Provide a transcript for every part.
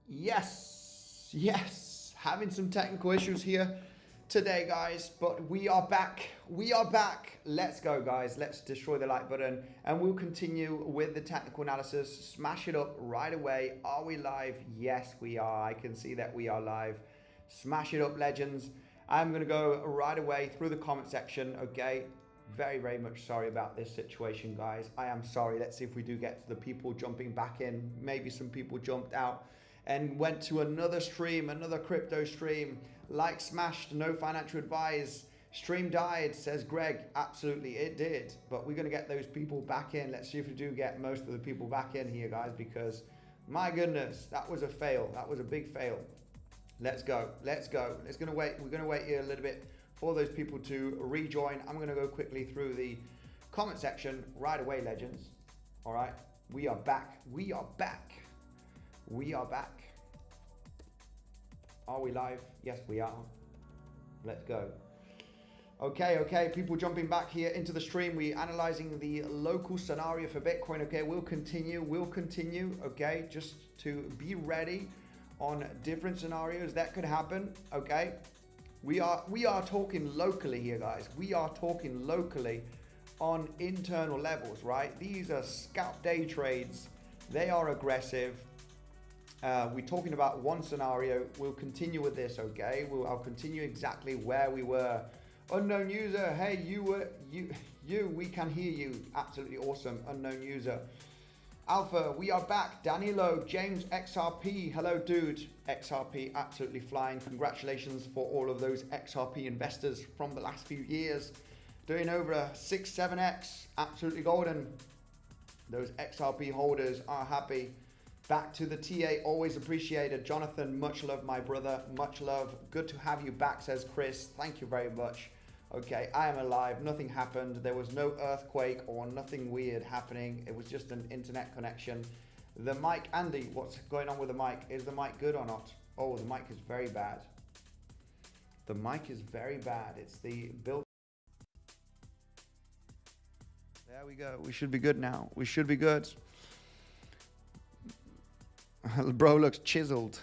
Yes, having some technical issues here today, guys, but we are back. Let's go, guys. Let's destroy the like button and we'll continue with the technical analysis. Smash it up right away. Are we live? Yes, we are. I can see that we are live. Smash it up, legends. I'm gonna go right away through the comment section. Okay, very much sorry about this situation, guys. I am sorry. Let's see if we do get to the people jumping back in. Maybe some people jumped out and went to another stream, another crypto stream. Like smashed, no financial advice. Stream died, says Greg. Absolutely, it did. But we're gonna get those people back in. Let's see if we do get most of the people back in here, guys, because my goodness, that was a fail. That was a big fail. Let's go. We're gonna wait here a little bit for those people to rejoin. I'm gonna go quickly through the comment section right away, legends. All right, we are back. Are we live? Yes, we are. Let's go. Okay, people jumping back here into the stream. We're analyzing the local scenario for Bitcoin. Okay, we'll continue. Okay, just to be ready on different scenarios that could happen. Okay, we are talking locally here, guys. We are talking locally on internal levels, right? These are scalp day trades. They are aggressive. We're talking about one scenario. We'll continue with this, okay? I'll continue exactly where we were. Unknown user, hey, we can hear you. Absolutely awesome, unknown user. Alpha, we are back. Danilo, James, XRP, hello, dude. XRP, absolutely flying. Congratulations for all of those XRP investors from the last few years. Doing over a 6, 7x, absolutely golden. Those XRP holders are happy. Back to the TA, always appreciated. Jonathan, much love, my brother, much love. Good to have you back, says Chris. Thank you very much. Okay, I am alive. Nothing happened. There was no earthquake or nothing weird happening. It was just an internet connection. The mic, Andy, what's going on with the mic? Is the mic good or not? Oh, the mic is very bad. The mic is very bad. It's the build. There we go. We should be good now. We should be good. Bro looks chiseled.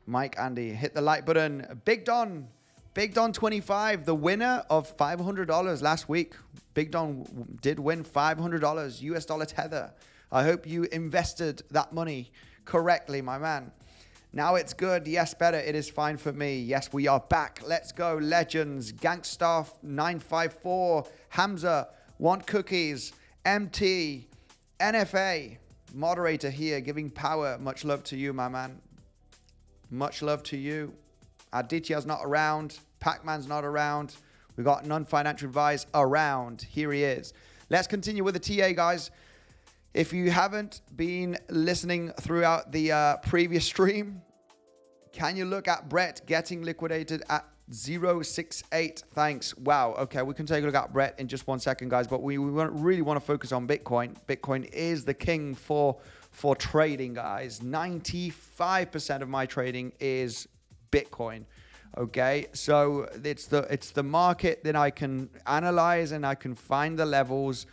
Mike, Andy, hit the like button. Big Don 25, the winner of $500 last week. Big Don did win $500 US dollar tether. I hope you invested that money correctly, my man. Now it's good. Yes, better. It is fine for me. Yes, we are back. Let's go, legends. Gangstaff 954, Hamza, Want Cookies, MT, NFA. Moderator here, giving power. Much love to you, my man. Much love to you. Aditya's not around. Pac-Man's not around. We got non-financial advice around. Here he is. Let's continue with the TA, guys. If you haven't been listening throughout the previous stream, can you look at Brett getting liquidated at 0.68? Thanks. Wow. Okay, we can take a look at Brett in just 1 second, guys, but we really want to focus on Bitcoin. Bitcoin is the king for trading, guys. 95% of my trading is Bitcoin. Okay, so it's the market that I can analyze and I can find the levels.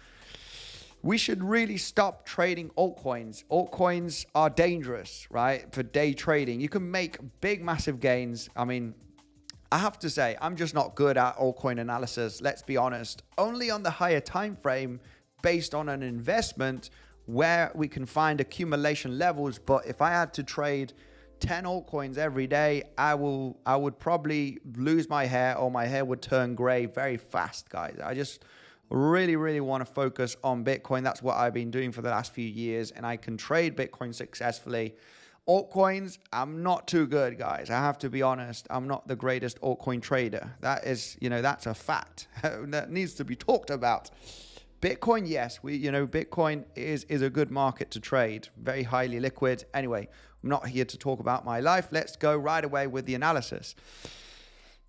We should really stop trading altcoins. Altcoins are dangerous, right? For day trading, you can make big, massive gains. I mean, I have to say, I'm just not good at altcoin analysis. Let's be honest. Only on the higher time frame, based on an investment where we can find accumulation levels. But if I had to trade 10 altcoins every day, I would probably lose my hair, or my hair would turn gray very fast, guys. I just really want to focus on Bitcoin. That's what I've been doing for the last few years, and I can trade Bitcoin successfully. Altcoins, I'm not too good, guys. I have to be honest. I'm not the greatest altcoin trader. That is, that's a fact that needs to be talked about. Bitcoin, yes, Bitcoin is a good market to trade, very highly liquid. Anyway, I'm not here to talk about my life. Let's go right away with the analysis.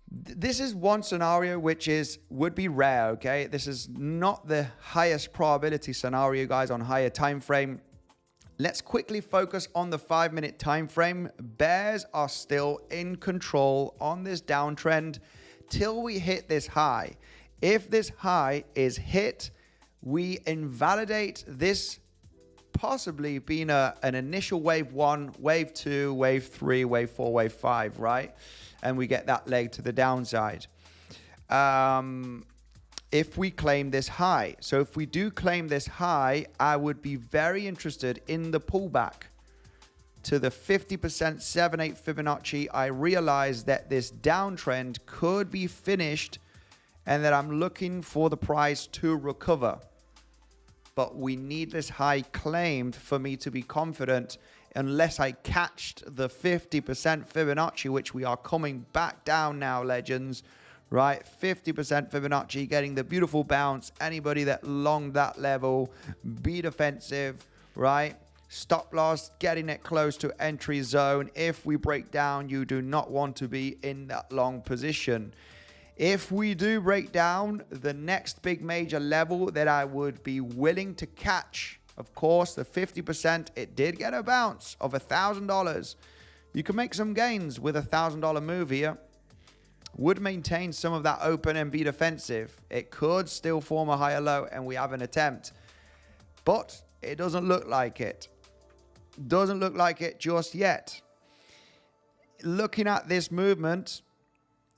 This is one scenario which would be rare, okay? This is not the highest probability scenario, guys, on higher time frame. Let's quickly focus on the 5-minute time frame. Bears are still in control on this downtrend till we hit this high. If this high is hit, we invalidate this possibly been an initial wave 1, wave 2, wave 3, wave 4, wave 5, right? And we get that leg to the downside. If we claim this high. So if we do claim this high, I would be very interested in the pullback to the 50% 7/8 Fibonacci. I realize that this downtrend could be finished and that I'm looking for the price to recover. But we need this high claimed for me to be confident, unless I catched the 50% Fibonacci, which we are coming back down now, legends, right? 50% Fibonacci, getting the beautiful bounce. Anybody that longed that level, be defensive, right? Stop loss, getting it close to entry zone. If we break down, you do not want to be in that long position. If we do break down, the next big major level that I would be willing to catch, of course, the 50%, it did get a bounce of $1,000. You can make some gains with $1,000 move here. Would maintain some of that open and be defensive. It could still form a higher low and we have an attempt, but it doesn't look like it. Doesn't look like it just yet. Looking at this movement,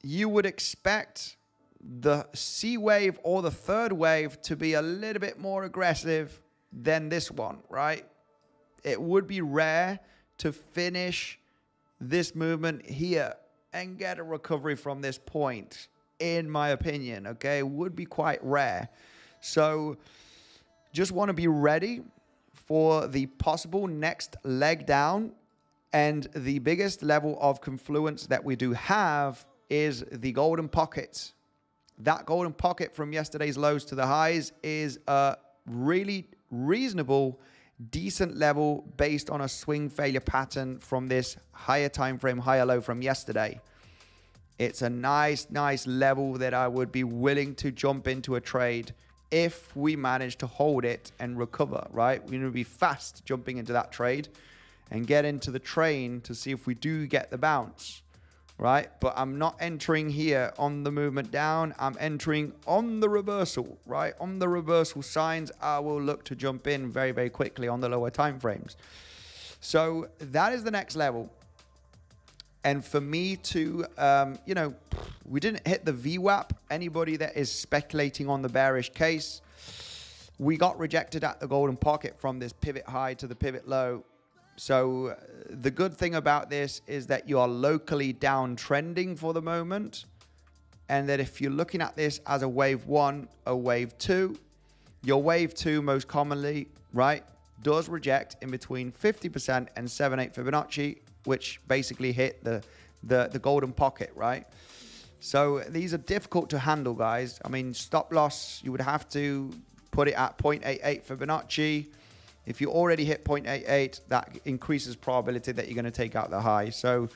you would expect the C wave or the third wave to be a little bit more aggressive than this one, right? It would be rare to finish this movement here and get a recovery from this point, in my opinion, okay? Would be quite rare. So just want to be ready for the possible next leg down. And the biggest level of confluence that we do have is the golden pocket. That golden pocket from yesterday's lows to the highs is a really reasonable, decent level based on a swing failure pattern from this higher time frame, higher low from yesterday. It's a nice level that I would be willing to jump into a trade if we manage to hold it and recover, right? We're going to be fast jumping into that trade and get into the train to see if we do get the bounce, right? But I'm not entering here on the movement down. I'm entering on the reversal, right? On the reversal signs, I will look to jump in very, very quickly on the lower time frames. So that is the next level. And for me to, we didn't hit the VWAP. Anybody that is speculating on the bearish case, we got rejected at the golden pocket from this pivot high to the pivot low. So the good thing about this is that you are locally downtrending for the moment. And that if you're looking at this as a wave 1, a wave 2, your wave 2 most commonly, right, does reject in between 50% and 7/8 Fibonacci, which basically hit the golden pocket, right? So these are difficult to handle, guys. I mean, stop loss, you would have to put it at 0.88 Fibonacci. If you already hit 0.88, that increases probability that you're going to take out the high. So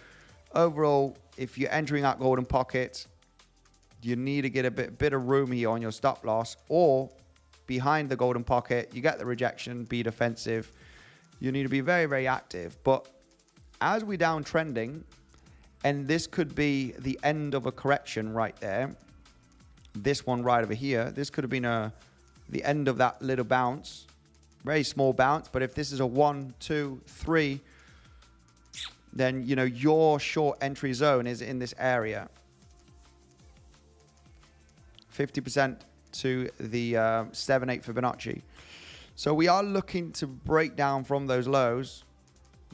overall, if you're entering that golden pocket, you need to get a bit of room here on your stop loss, or behind the golden pocket, you get the rejection, be defensive. You need to be very, very active. But as we downtrending, and this could be the end of a correction right there. This one right over here, this could have been the end of that little bounce. Very small bounce, but if this is a 1, 2, 3, then your short entry zone is in this area. 50% to the 7/8 Fibonacci. So we are looking to break down from those lows.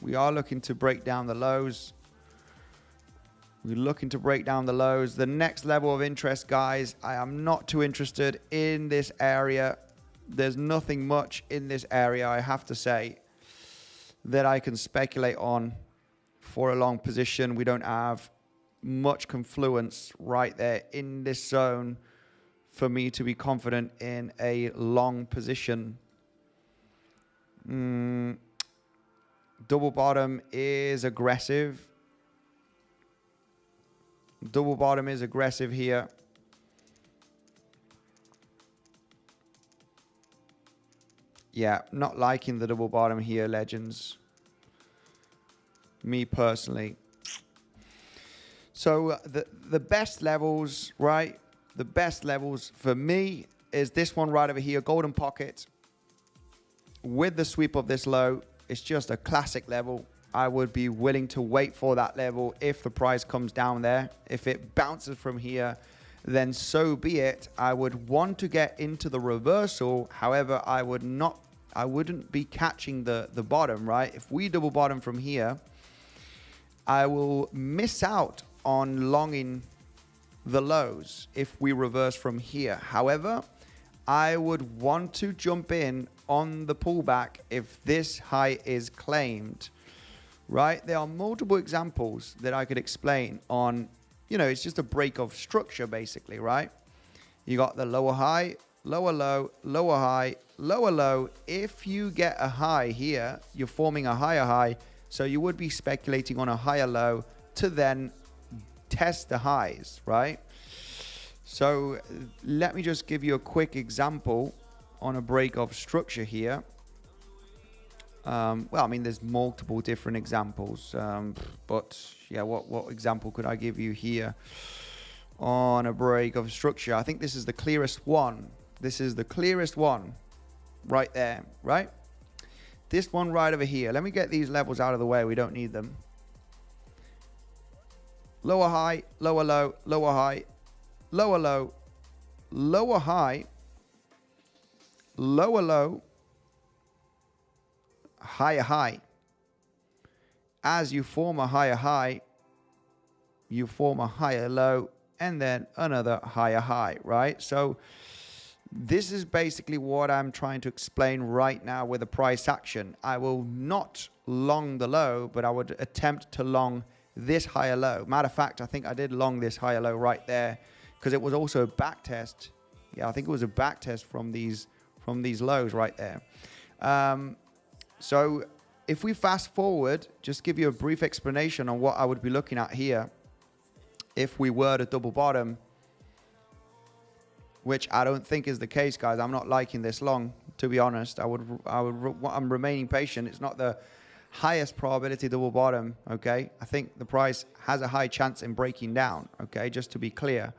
We are looking to break down the lows. We're looking to break down the lows. The next level of interest, guys, I am not too interested in this area. There's nothing much in this area, I have to say, that I can speculate on for a long position. We don't have much confluence right there in this zone for me to be confident in a long position. Double bottom is aggressive. Double bottom is aggressive here. Yeah, not liking the double bottom here, legends. Me personally. So the best levels, right? The best levels for me is this one right over here, golden pocket. with the sweep of this low, it's just a classic level. I would be willing to wait for that level if the price comes down there. If it bounces from here, then so be it. I would want to get into the reversal. However, I wouldn't be catching the bottom, right? If we double bottom from here, I will miss out on longing the lows if we reverse from here. However, I would want to jump in on the pullback if this high is claimed, right? There are multiple examples that I could explain on, you know, it's just a break of structure basically, right? You got the lower high, lower low, lower high, lower low. If you get a high here, you're forming a higher high. So you would be speculating on a higher low to then test the highs, right? So let me just give you a quick example on a break of structure here. Well, I mean, there's multiple different examples, but yeah, what example could I give you here on a break of structure? I think this is the clearest one. This is the clearest one right there, right? This one right over here. Let me get these levels out of the way. We don't need them. Lower high, lower low, lower high, lower low, lower high, lower low, higher high. As you form a higher high, you form a higher low, and then another higher high, right? So this is basically what I'm trying to explain right now with the price action. I will not long the low, but I would attempt to long this higher low. Matter of fact, I think I did long this higher low right there because it was also a back test. Yeah, I think it was a back test from these lows right there. So if we fast forward, just give you a brief explanation on what I would be looking at here if we were to double bottom, which I don't think is the case, guys. I'm not liking this long, to be honest. I'm remaining patient. It's not the highest probability double bottom, okay? I think the price has a high chance in breaking down, okay? Just to be clear.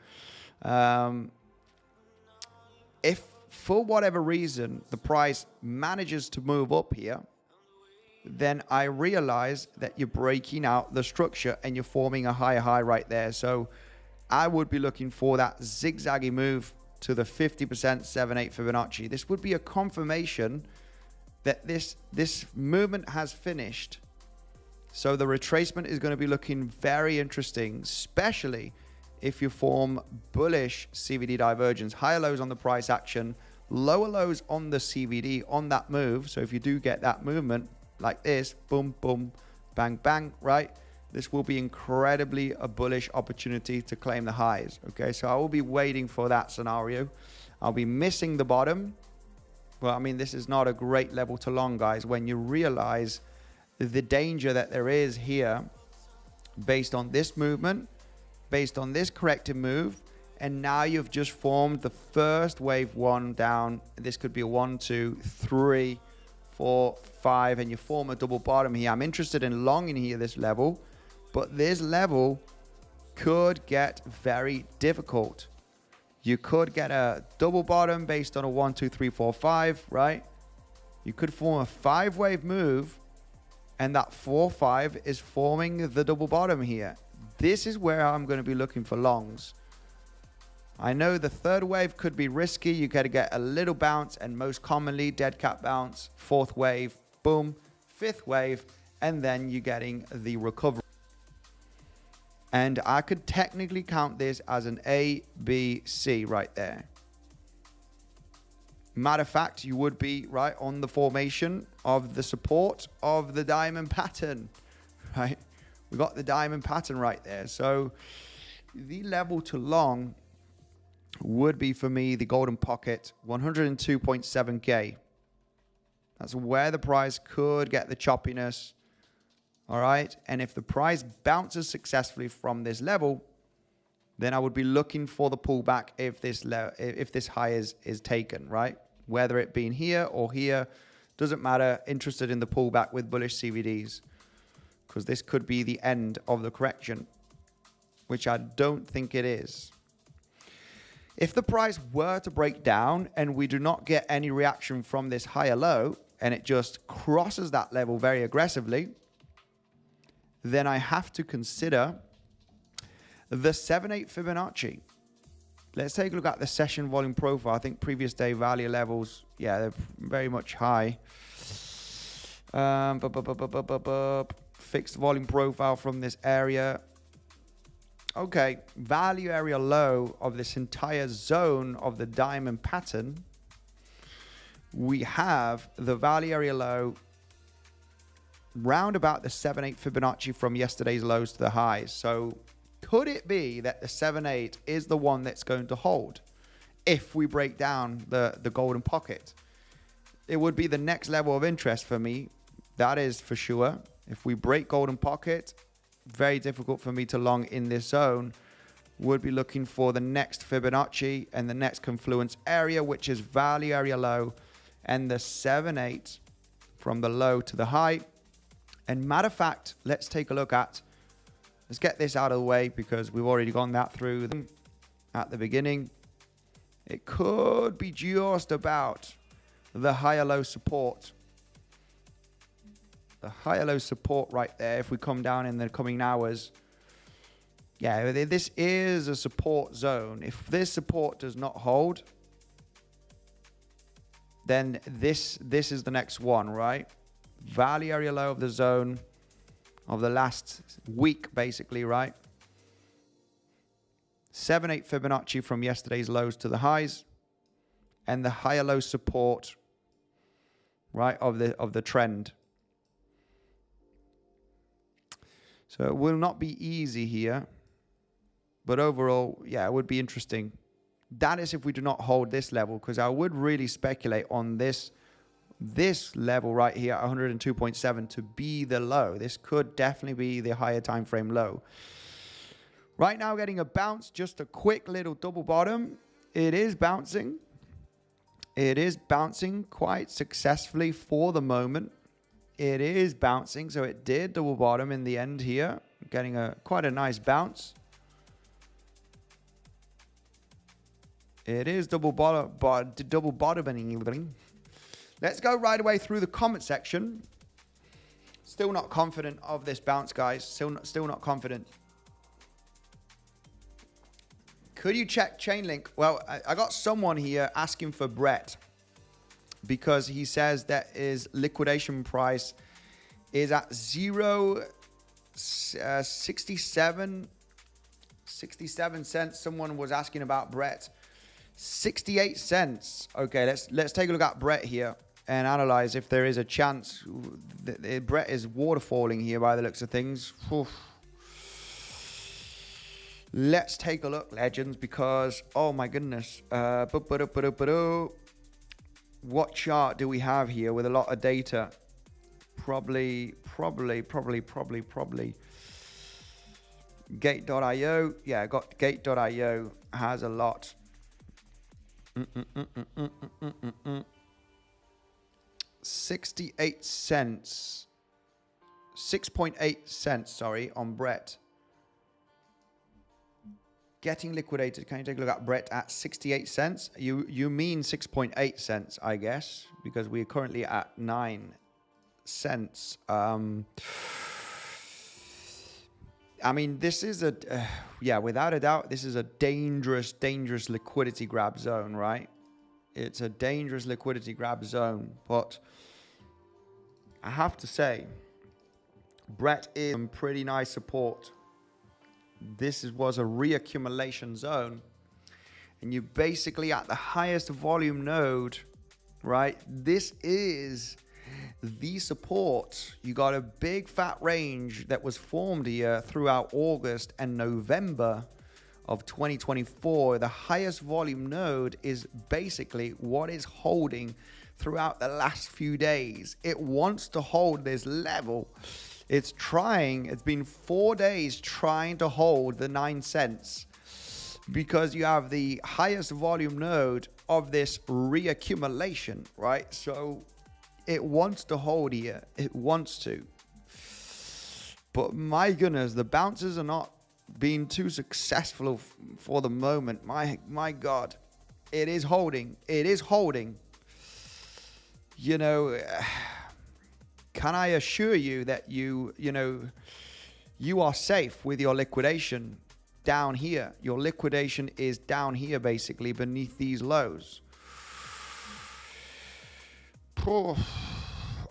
If for whatever reason the price manages to move up here, then I realize that you're breaking out the structure and you're forming a higher high right there. So I would be looking for that zigzaggy move to the 50% 7/8 Fibonacci. This would be a confirmation that this movement has finished. So the retracement is going to be looking very interesting, especially if you form bullish CVD divergence, higher lows on the price action, lower lows on the CVD on that move. So if you do get that movement like this, boom, boom, bang, bang, right? This will be incredibly a bullish opportunity to claim the highs, okay? So I will be waiting for that scenario. I'll be missing the bottom. Well, I mean, this is not a great level to long, guys, when you realize the danger that there is here based on this movement, based on this corrective move, and now you've just formed the first wave one down. This could be a 1, 2, 3, 4, 5, and you form a double bottom here. I'm interested in longing here this level, but this level could get very difficult. You could get a double bottom based on a 1, 2, 3, 4, 5, right? You could form a 5-wave move, and that 4, 5 is forming the double bottom here. This is where I'm going to be looking for longs. I know the third wave could be risky. You got to get a little bounce, and most commonly dead cat bounce. Fourth wave, boom. Fifth wave, and then you're getting the recovery. And I could technically count this as an A, B, C right there. Matter of fact, you would be right on the formation of the support of the diamond pattern, right? We got the diamond pattern right there. So the level to long would be for me the golden pocket, 102.7K. That's where the price could get the choppiness. All right. And if the price bounces successfully from this level, then I would be looking for the pullback if this high is taken, right? Whether it being here or here, doesn't matter. Interested in the pullback with bullish CVDs, because this could be the end of the correction, which I don't think it is. If the price were to break down and we do not get any reaction from this higher low, and it just crosses that level very aggressively, then I have to consider the 7/8 Fibonacci. Let's take a look at the session volume profile. I think previous day value levels, yeah, they're very much high. Fixed volume profile from this area. Okay, value area low of this entire zone of the diamond pattern. We have the value area low round about the 7/8 Fibonacci from yesterday's lows to the highs. So could it be that the 7/8 is the one that's going to hold if we break down the golden pocket? It would be the next level of interest for me. That is for sure. If we break golden pocket, very difficult for me to long in this zone. Would be looking for the next Fibonacci and the next confluence area, which is value area low and the 7/8 from the low to the high. And matter of fact, let's take a look at, let's get this out of the way because we've already gone that through at the beginning. It could be just about the higher low support. The higher low support right there. If we come down in the coming hours, yeah, this is a support zone. If this support does not hold, then this is the next one, right? Value area low of the zone of the last week, basically, right? 7/8 Fibonacci from yesterday's lows to the highs, and the higher low support, right, of the trend. So it will not be easy here, but overall, yeah, it would be interesting. That is if we do not hold this level, because I would really speculate on this level right here, 102.7, to be the low. This could definitely be the higher time frame low. Right now, getting a bounce, just a quick little double bottom. It is bouncing. It is bouncing quite successfully for the moment. It is bouncing, so it did double bottom in the end here, getting quite a nice bounce. It is double bottoming. Let's go right away through the comment section. Still not confident of this bounce, guys. Still not confident. Could you check Chainlink? Well, I got someone here asking for Brett because he says that his liquidation price is at 0.67 cents. Someone was asking about Brett. 68 cents. Okay, let's take a look at Brett here and analyze if there is a chance that Brett is waterfalling here by the looks of things. Oof. Let's take a look, legends, because oh my goodness. What chart do we have here with a lot of data? Probably Gate.io. Yeah, got Gate.io has a lot. 68 cents. 6.8 cents, sorry, on Brett. Getting liquidated. Can you take a look at Brett at 68 cents? You mean 6.8 cents, I guess, because we're currently at 9 cents. I mean, this is yeah, without a doubt, this is a dangerous liquidity grab zone, right? It's a dangerous liquidity grab zone, but I have to say, Brett is some pretty nice support. This was a reaccumulation zone, and you basically at the highest volume node, right? This is the support. You got a big fat range that was formed here throughout August and November of 2024. The highest volume node is basically what is holding throughout the last few days. It wants to hold this level. It's been 4 days trying to hold the 9 cents because you have the highest volume node of this reaccumulation, right? So it wants to hold here. It wants to. But my goodness, the bounces are not being too successful for the moment. My God, it is holding. It is holding. you know, can I assure you that you are safe with your liquidation down here? Your liquidation is down here, basically beneath these lows.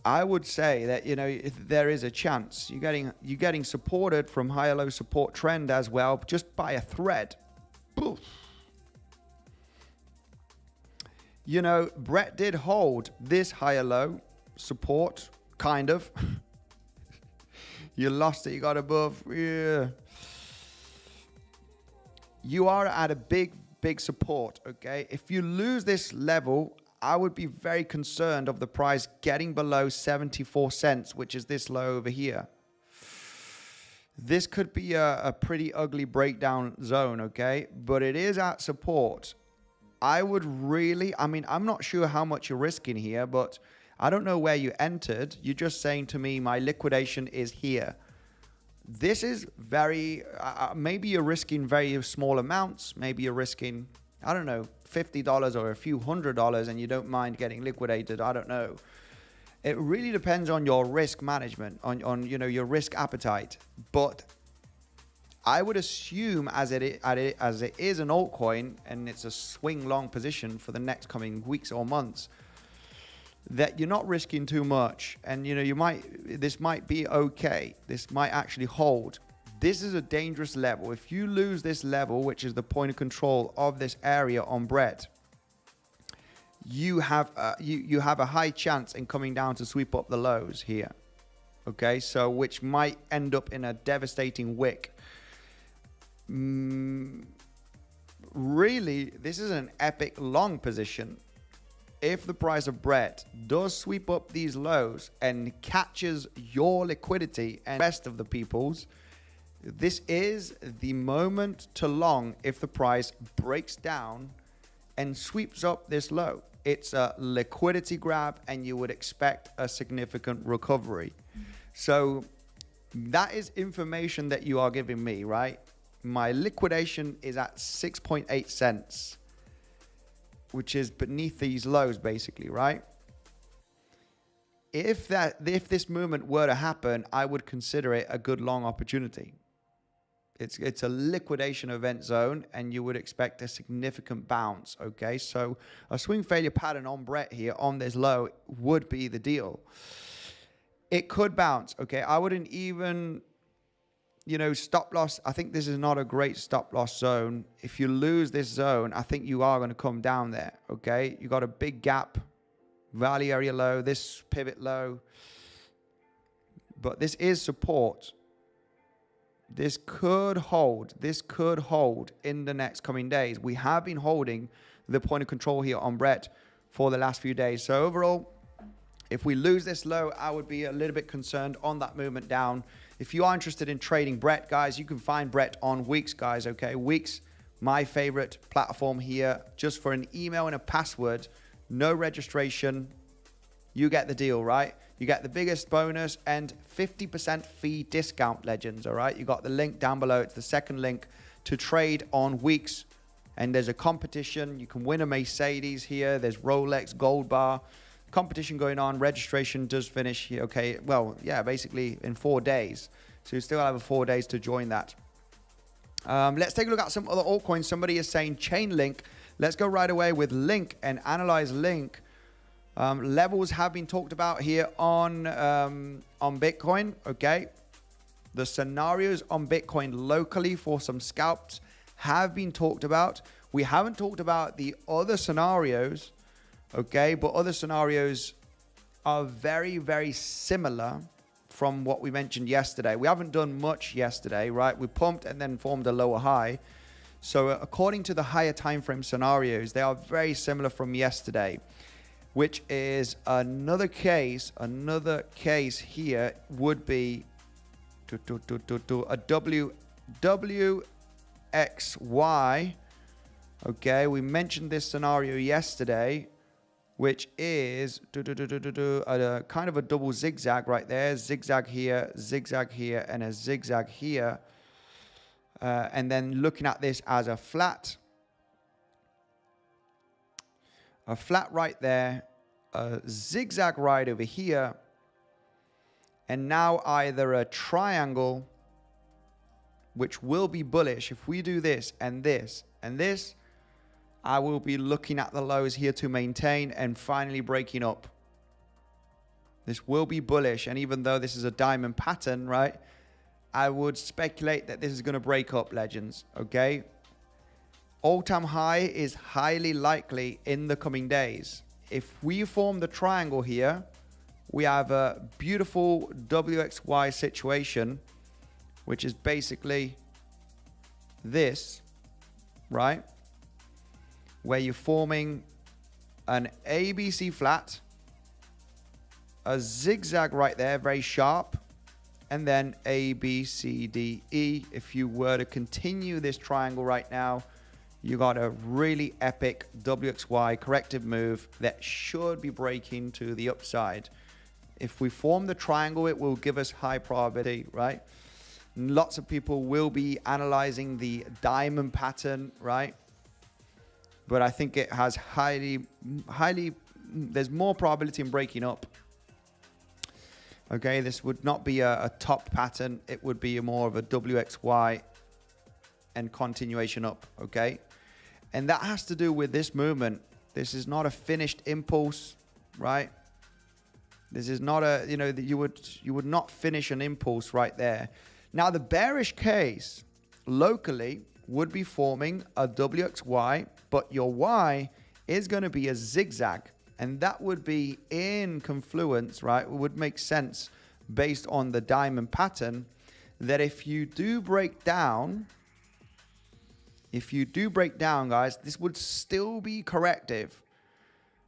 I would say that, you know, there is a chance you're getting supported from higher low support trend as well, just by a thread. You know, Brett did hold this higher low support, kind of. You lost it, you got above. Yeah. You are at a big support, okay? If you lose this level, I would be very concerned of the price getting below 74 cents, which is this low over here. This could be a pretty ugly breakdown zone, okay? But it is at support. I would really, I mean, I'm not sure how much you're risking here, but I don't know where you entered. You're just saying to me, my liquidation is here. This is very, maybe you're risking very small amounts. Maybe you're risking, I don't know, $50 or a few $100 and you don't mind getting liquidated. I don't know. It really depends on your risk management, on you know, your risk appetite. But I would assume as it is an altcoin and it's a swing long position for the next coming weeks or months, that you're not risking too much. And you know, this might be okay. This might actually hold. This is a dangerous level. If you lose this level, which is the point of control of this area on Brett, you have a high chance in coming down to sweep up the lows here. Okay, so which might end up in a devastating wick. Really, this is an epic long position. If the price of Brett does sweep up these lows and catches your liquidity and the rest of the people's, this is the moment to long if the price breaks down and sweeps up this low. It's a liquidity grab and you would expect a significant recovery. So that is information that you are giving me, right? My liquidation is at 6.8 cents, which is beneath these lows basically, right? If this movement were to happen, I would consider it a good long opportunity. It's a liquidation event zone and you would expect a significant bounce, okay? So a swing failure pattern on Brett here on this low would be the deal. It could bounce, okay? I wouldn't even, you know, stop loss. I think this is not a great stop loss zone. If you lose this zone, I think you are going to come down there, okay? You got a big gap, value area low, this pivot low. But this is support. This could hold. This could hold in the next coming days. We have been holding the point of control here on Brett for the last few days. So overall, if we lose this low, I would be a little bit concerned on that movement down. If you are interested in trading Brett, guys, you can find Brett on Weeks, guys, okay? Weeks, my favorite platform here, just for an email and a password, no registration. You get the deal, right? You get the biggest bonus and 50% fee discount, legends, all right? You got the link down below. It's the second link to trade on Weeks. And there's a competition. You can win a Mercedes here. There's Rolex, Gold Bar. Competition going on. Registration does finish here. Okay, well, yeah, basically in 4 days. So you still have 4 days to join that. Let's take a look at some other altcoins. Somebody is saying Chainlink. Let's go right away with Link and analyze Link. Levels have been talked about here on Bitcoin, okay? The scenarios on Bitcoin locally for some scalps have been talked about. We haven't talked about the other scenarios, okay? But other scenarios are very, very similar from what we mentioned yesterday. We haven't done much yesterday, right? We pumped and then formed a lower high. So according to the higher time frame scenarios, they are very similar from yesterday, which is another case here would be a WXY. Okay, we mentioned this scenario yesterday, which is a kind of a double zigzag right there. Zigzag here, and a zigzag here. And then looking at this as a flat right there, a zigzag right over here, and now either a triangle, which will be bullish. If we do this and this and this, I will be looking at the lows here to maintain and finally breaking up. This will be bullish, and even though this is a diamond pattern, right, I would speculate that this is going to break up, legends, okay? All-time high is highly likely in the coming days. If we form the triangle here, we have a beautiful WXY situation, which is basically this, right? Where you're forming an ABC flat, a zigzag right there, very sharp, and then A, B, C, D, E. If you were to continue this triangle right now, you got a really epic WXY corrective move that should be breaking to the upside. If we form the triangle, it will give us high probability, right? Lots of people will be analyzing the diamond pattern, right? But I think it has there's more probability in breaking up. Okay, this would not be a top pattern. It would be more of a WXY and continuation up, okay? And that has to do with this movement. This is not a finished impulse, right? This is not a, you know, you would not finish an impulse right there. Now, the bearish case locally would be forming a WXY, but your Y is going to be a zigzag. And that would be in confluence, right? It would make sense based on the diamond pattern that if you do break down, guys, this would still be corrective.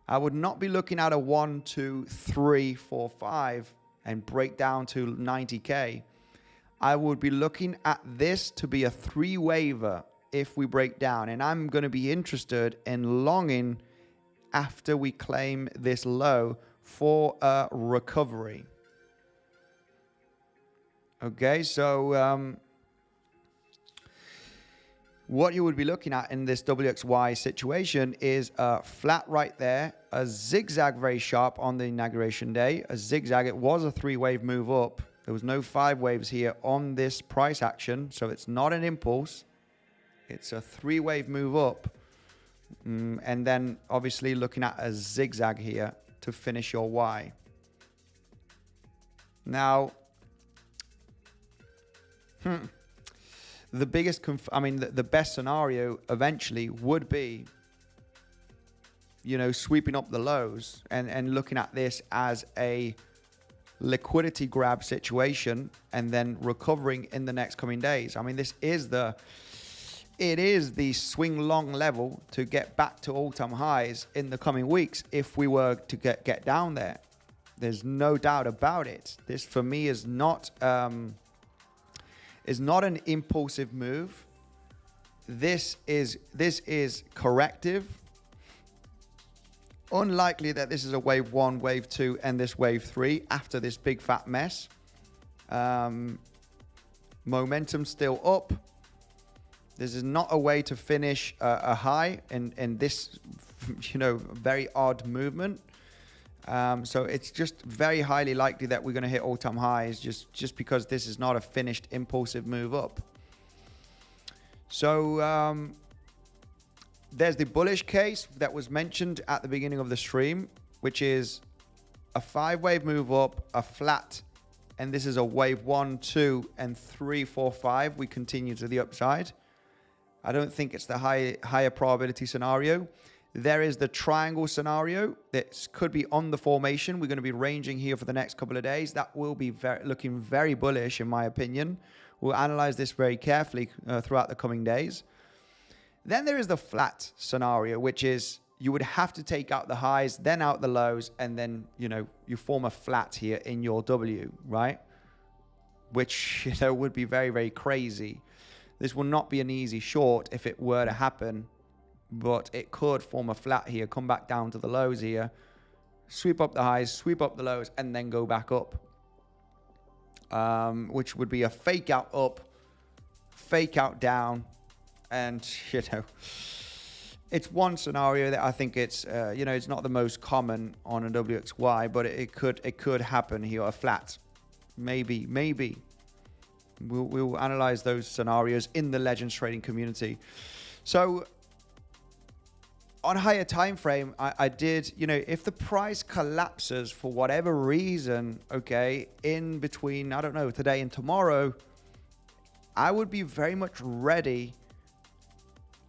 I would not be looking at a 1, 2, 3, 4, 5 and break down to 90K. I would be looking at this to be a 3-waver if we break down. And I'm going to be interested in longing after we claim this low for a recovery. Okay, so what you would be looking at in this WXY situation is a flat right there, a zigzag very sharp on the inauguration day, a zigzag. It was a 3-wave move up. There was no 5 waves here on this price action, so it's not an impulse. It's a 3-wave move up. And then obviously looking at a zigzag here to finish your Y. Now, the biggest, the best scenario eventually would be, you know, sweeping up the lows and looking at this as a liquidity grab situation and then recovering in the next coming days. I mean, it is the swing long level to get back to all-time highs in the coming weeks if we were to get down there. There's no doubt about it. This for me is not an impulsive move. This is corrective. Unlikely that this is a wave 1, wave 2, and this wave 3 after this big fat mess. Momentum still up. This is not a way to finish a high in this, you know, very odd movement. So it's just very highly likely that we're going to hit all-time highs just because this is not a finished impulsive move up. So there's the bullish case that was mentioned at the beginning of the stream, which is a 5-wave move up, a flat, and this is a wave 1, 2, and 3, 4, 5. We continue to the upside. I don't think it's the higher probability scenario. There is the triangle scenario that could be on the formation. We're going to be ranging here for the next couple of days. That will be looking very bullish, in my opinion. We'll analyze this very carefully throughout the coming days. Then there is the flat scenario, which is you would have to take out the highs, then out the lows, and then, you know, you form a flat here in your W, right? Which, you know, would be very, very crazy. This will not be an easy short if it were to happen, but it could form a flat here, come back down to the lows here, sweep up the highs, sweep up the lows, and then go back up, which would be a fake out up, fake out down, and, you know, it's one scenario that I think it's, you know, it's not the most common on a WXY, but it could happen here, a flat. Maybe. We'll analyze those scenarios in the Legends trading community. So on a higher time frame, I did, you know, if the price collapses for whatever reason, okay, in between, I don't know, today and tomorrow, I would be very much ready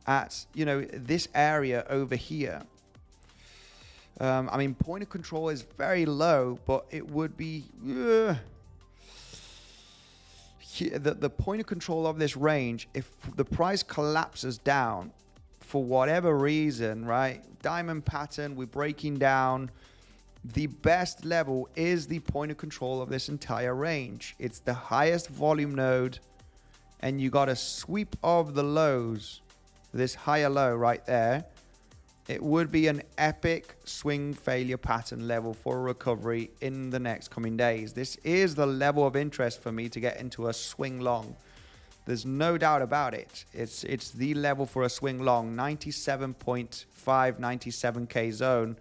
at, you know, this area over here. I mean, point of control is very low, but it would be the point of control of this range. If the price collapses down for whatever reason, right? Diamond pattern, we're breaking down. The best level is the point of control of this entire range. It's the highest volume node, and you got a sweep of the lows. This higher low right there, it would be an epic swing failure pattern level for a recovery in the next coming days. This is the level of interest for me to get into a swing long. There's no doubt about it. It's the level for a swing long, 97.5, 97K zone.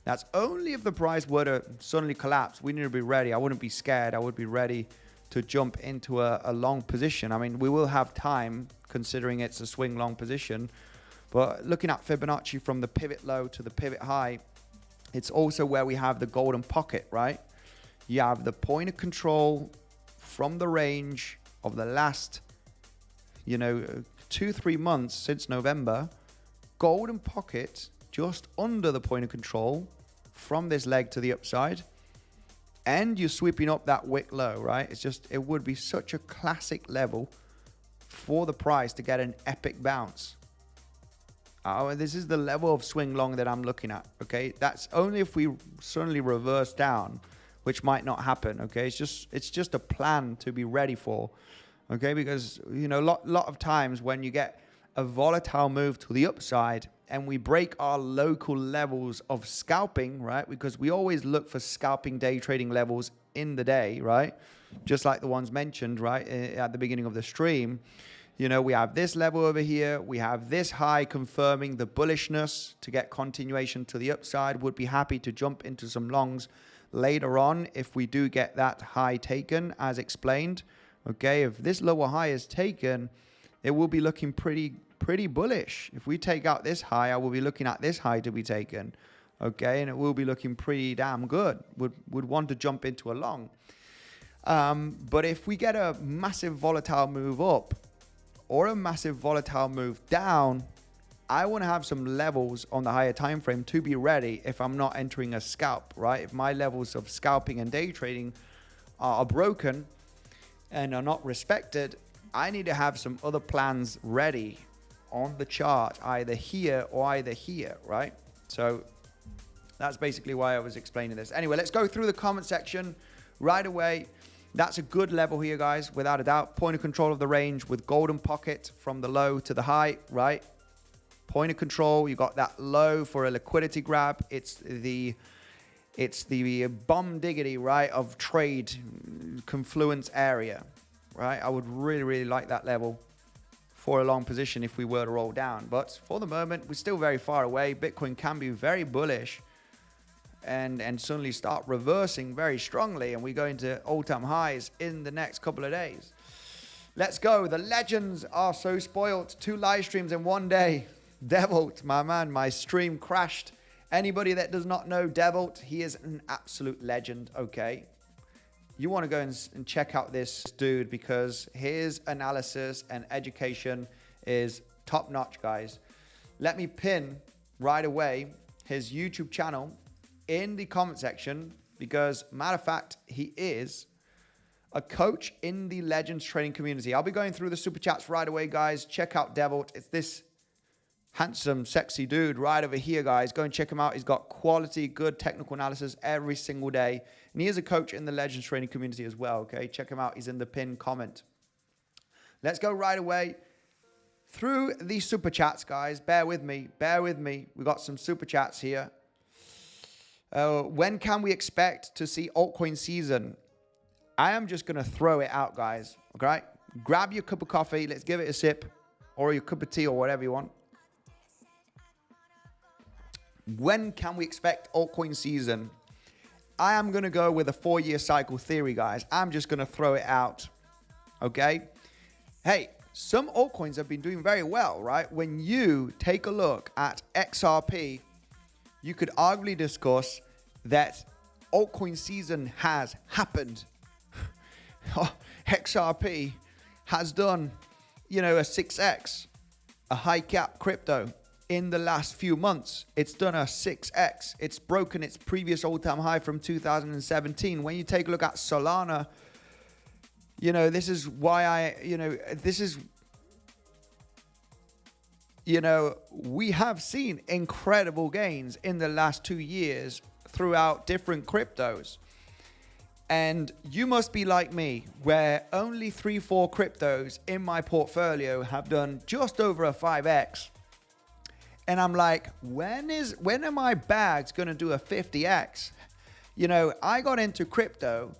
That's only if the price were to suddenly collapse. We need to be ready. I wouldn't be scared. I would be ready to jump into a long position. I mean, we will have time considering it's a swing long position, but looking at Fibonacci from the pivot low to the pivot high, it's also where we have the golden pocket, right? You have the point of control from the range of the last, you know, 2-3 months since November, golden pocket just under the point of control from this leg to the upside. And you're sweeping up that wick low, right? It's just, it would be such a classic level for the price to get an epic bounce. And this is the level of swing long that I'm looking at, okay? That's only if we suddenly reverse down, which might not happen, okay? It's just a plan to be ready for, okay? Because, you know, lot of times when you get a volatile move to the upside and we break our local levels of scalping, right? Because we always look for scalping day trading levels in the day, right? Just like the ones mentioned, right, at the beginning of the stream. You know, we have this level over here. We have this high confirming the bullishness to get continuation to the upside. Would be happy to jump into some longs later on if we do get that high taken, as explained. Okay, if this lower high is taken, it will be looking pretty bullish. If we take out this high, I will be looking at this high to be taken. Okay, and it will be looking pretty damn good. Would want to jump into a long. But if we get a massive volatile move up or a massive volatile move down, I want to have some levels on the higher time frame to be ready if I'm not entering a scalp, right? If my levels of scalping and day trading are broken and are not respected, I need to have some other plans ready on the chart, either here or either here, right? So that's basically why I was explaining this. Anyway, let's go through the comment section right away. That's a good level here, guys, without a doubt. Point of control of the range with golden pocket from the low to the high, right? Point of control, you got that low for a liquidity grab. It's the bomb diggity, right, of trade confluence area, right? I would really like that level for a long position if we were to roll down. But for the moment, we're still very far away. Bitcoin can be very bullish and suddenly start reversing very strongly, and we go into all-time highs in the next couple of days. Let's go. The legends are so spoiled. 2 live streams in one day. 𝗕𝗏𝘆𝗽, my man, my stream crashed. Anybody that does not know 𝗕𝗏𝘆𝗽, he is an absolute legend, okay? You want to go and check out this dude because his analysis and education is top-notch, guys. Let me pin right away his YouTube channel in the comment section because, matter of fact, he is a coach in the Legends trading community. I'll be going through the super chats right away, guys. Check out 𝗕𝗏𝘆𝗽. It's this handsome, sexy dude right over here, guys. Go and check him out. He's got quality, good technical analysis every single day. And he is a coach in the Legends trading community as well, okay? Check him out. He's in the pinned comment. Let's go right away through the super chats, guys. Bear with me. Bear with me. We got some super chats here. When can we expect to see altcoin season? I am just going to throw it out, guys. Okay? Grab your cup of coffee. Let's give it a sip. Or your cup of tea or whatever you want. when can we expect altcoin season? I am going to go with a 4-year cycle theory, guys. I'm just going to throw it out. Okay. Hey, some altcoins have been doing very well, right? When you take a look at XRP, you could arguably discuss that altcoin season has happened. XRP has done, you know, a 6x, a high cap crypto in the last few months. It's done a 6x. It's broken its previous all-time high from 2017. When you take a look at Solana, you know, this is why we have seen incredible gains in the last 2 years throughout different cryptos. And you must be like me, where only 3-4 cryptos in my portfolio have done just over a 5x. And I'm like, when are my bags going to do a 50x? You know, I got into crypto.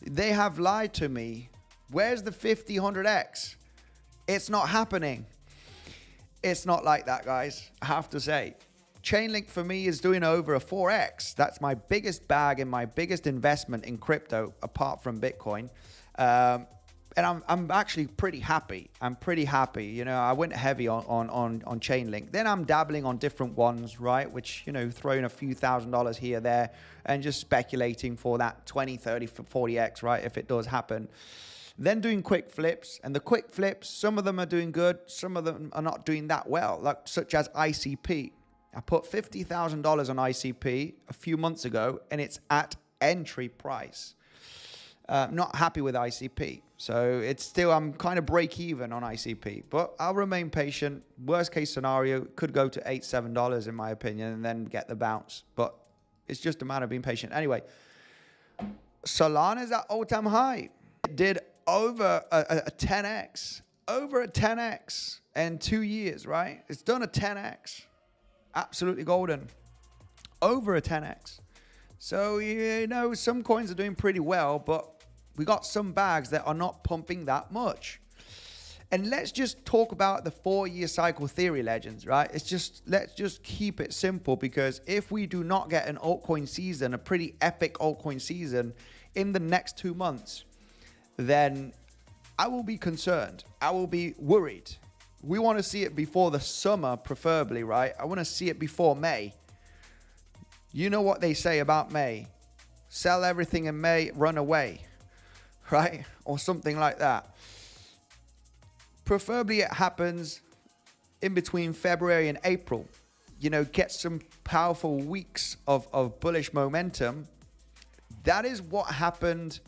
They have lied to me. Where's the 50, 100x? It's not happening. It's not like that, guys. I have to say. Chainlink for me is doing over a 4x. That's my biggest bag and my biggest investment in crypto, apart from Bitcoin. And I'm actually pretty happy. I'm pretty happy. You know, I went heavy on Chainlink. Then I'm dabbling on different ones, right? Which, you know, throwing a few $1,000s here, there, and just speculating for that 20, 30, 40x, right? If it does happen. Then doing quick flips. And the quick flips, some of them are doing good. Some of them are not doing that well, like such as ICP. I put $50,000 on ICP a few months ago, and it's at entry price. Not happy with ICP. So it's still, I'm kind of break even on ICP, but I'll remain patient. Worst case scenario, could go to $8, $7 in my opinion, and then get the bounce. But it's just a matter of being patient. Anyway, Solana's at all-time high. It did over a 10x, over a 10x in 2 years, right? It's done a 10x. Absolutely golden. Over a 10x. So, you know, some coins are doing pretty well, but we got some bags that are not pumping that much. And let's just talk about the 4-year cycle theory, legends, right? Let's just keep it simple, because if we do not get an altcoin season, a pretty epic altcoin season in the next 2 months, then I will be concerned. I will be worried. We want to see it before the summer, preferably, right? I want to see it before May. You know what they say about May. Sell everything in May, run away, right? Or something like that. Preferably it happens in between February and April. You know, get some powerful weeks of bullish momentum. That is what happened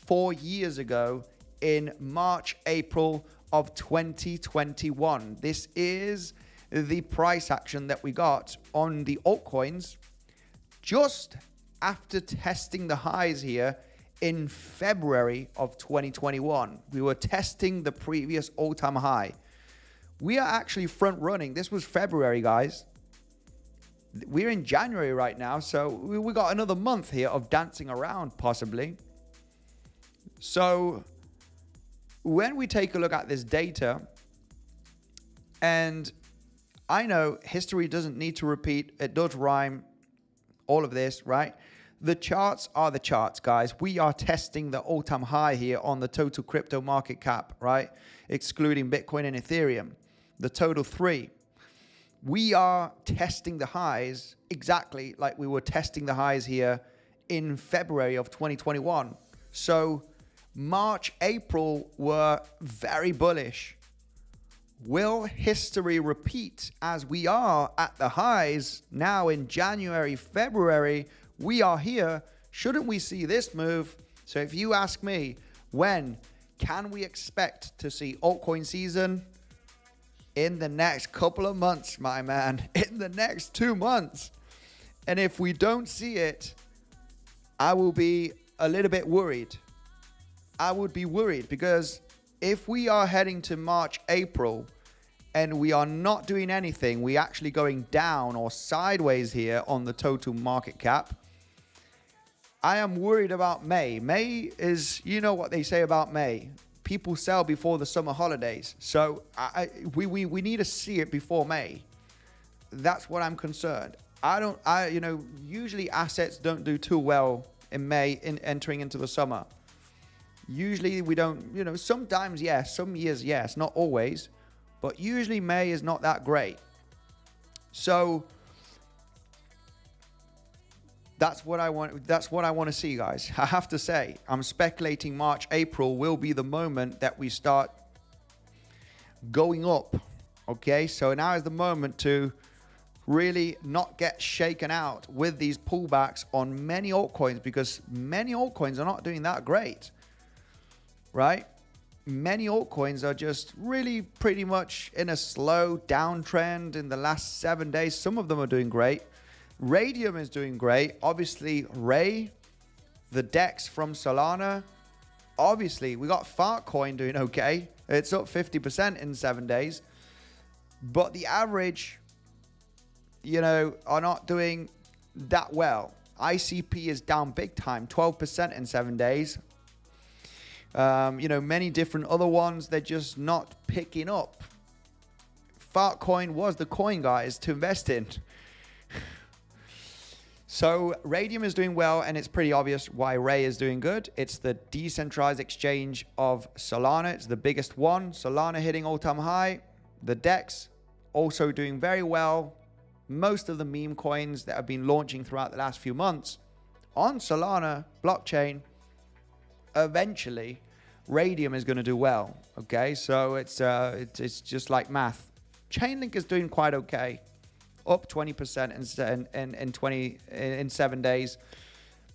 4 years ago in March, April of 2021. This is the price action that we got on the altcoins just after testing the highs here in February of 2021. We were testing the previous all-time high. We are actually front running. This was February, guys. We're in January right now, so we got another month here of dancing around possibly. So when we take a look at this data, and I know history doesn't need to repeat, it does rhyme, all of this, right? The charts are the charts, guys. We are testing the all-time high here on the total crypto market cap, right? Excluding Bitcoin and Ethereum, the total 3. We are testing the highs exactly like we were testing the highs here in February of 2021. So March, April were very bullish. Will history repeat as we are at the highs now in January, February? We are here. Shouldn't we see this move? So if you ask me, when can we expect to see altcoin season? In the next couple of months, my man. In the next 2 months. And if we don't see it, I will be a little bit worried. I would be worried, because if we are heading to March, April, and we are not doing anything, we actually going down or sideways here on the total market cap, I am worried about May. May is, you know what they say about May. People sell before the summer holidays. So we need to see it before May. That's what I'm concerned. usually assets don't do too well in May in entering into the summer. Usually we don't, sometimes yes, some years yes, not always, but usually May is not that great. So that's what I want to see, guys. I have to say, I'm speculating March, April will be the moment that we start going up. Okay, so now is the moment to really not get shaken out with these pullbacks on many altcoins, because many altcoins are not doing that great, right? Many altcoins are just really pretty much in a slow downtrend in the last 7 days. Some of them are doing great. Radium is doing great. Obviously, Ray, the DEX from Solana. Obviously, we got Fartcoin doing okay. It's up 50% in 7 days. But the average, are not doing that well. ICP is down big time, 12% in 7 days. Many different other ones, they're just not picking up. Fartcoin was the coin, guys, to invest in. So Radium is doing well, and it's pretty obvious why Ray is doing good. It's the decentralized exchange of Solana. It's the biggest one. Solana hitting all-time high. The DEX also doing very well. Most of the meme coins that have been launching throughout the last few months on Solana blockchain, eventually Radium is going to do well. Okay, so it's just like math. Chainlink is doing quite okay, up 20% in 7 days.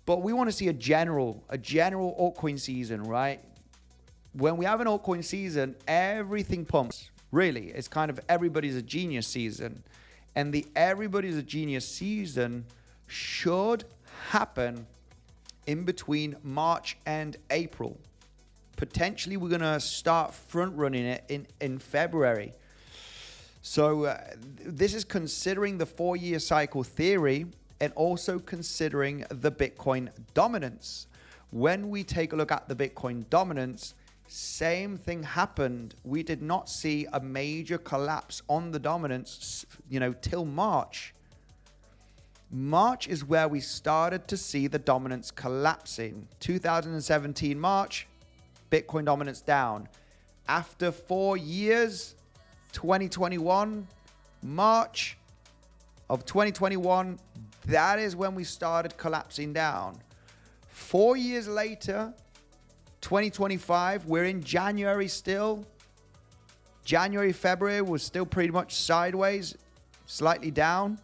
But we want to see a general altcoin season, right? When we have an altcoin season, everything pumps. Really, it's kind of everybody's a genius season. And the everybody's a genius season should happen in between March and April. Potentially, we're going to start front running it in February. So this is considering the 4-year cycle theory and also considering the Bitcoin dominance. When we take a look at the Bitcoin dominance, same thing happened. We did not see a major collapse on the dominance, till March. March is where we started to see the dominance collapsing. 2017 March, Bitcoin dominance down. After 4 years, 2021, March of 2021, that is when we started collapsing down. 4 years later, 2025, we're in January still. January, February was still pretty much sideways, slightly down.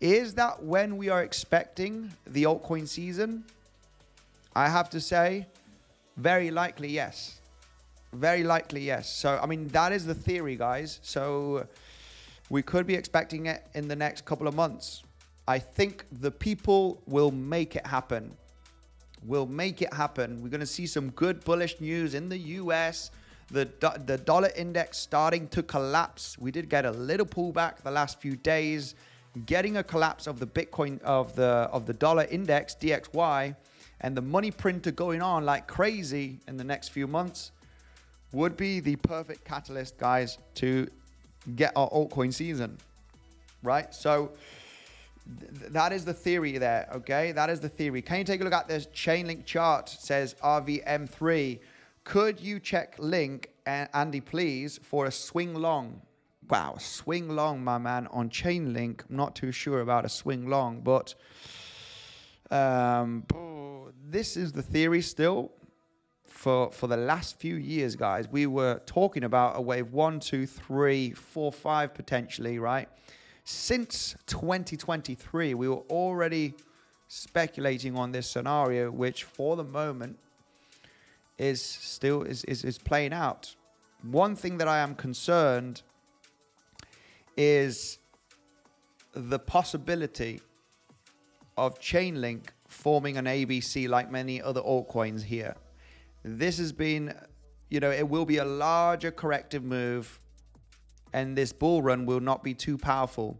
Is that when we are expecting the altcoin season? I have to say, very likely yes. Very likely yes. So, that is the theory, guys. So we could be expecting it in the next couple of months. I think the people will make it happen. We're going to see some good bullish news in the US. The dollar index starting to collapse. We did get a little pullback the last few days, getting a collapse of the Bitcoin of the dollar index DXY, and the money printer going on like crazy in the next few months would be the perfect catalyst, guys, to get our altcoin season, right? So that is the theory there, okay? That is the theory. Can you take a look at this Chainlink chart? It says RVM3. Could you check link, Andy, please, for a swing long? Wow, swing long, my man, on Chainlink. I'm not too sure about a swing long, but this is the theory still. For the last few years, guys, we were talking about a wave 1, 2, 3, 4, 5 potentially, right? Since 2023, we were already speculating on this scenario, which for the moment is still playing out. One thing that I am concerned is the possibility of Chainlink forming an ABC like many other altcoins here. This has been, it will be a larger corrective move, and this bull run will not be too powerful.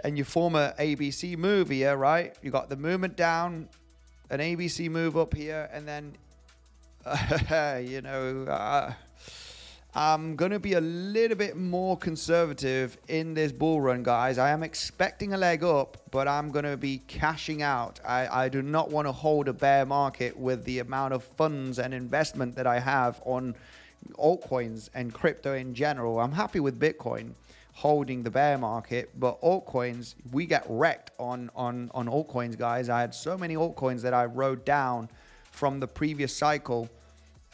And you form a ABC move here, right? You got the movement down, an ABC move up here, and then, I'm going to be a little bit more conservative in this bull run, guys. I am expecting a leg up, but I'm going to be cashing out. I do not want to hold a bear market with the amount of funds and investment that I have on altcoins and crypto in general. I'm happy with Bitcoin holding the bear market, but altcoins, we get wrecked on altcoins, guys. I had so many altcoins that I wrote down from the previous cycle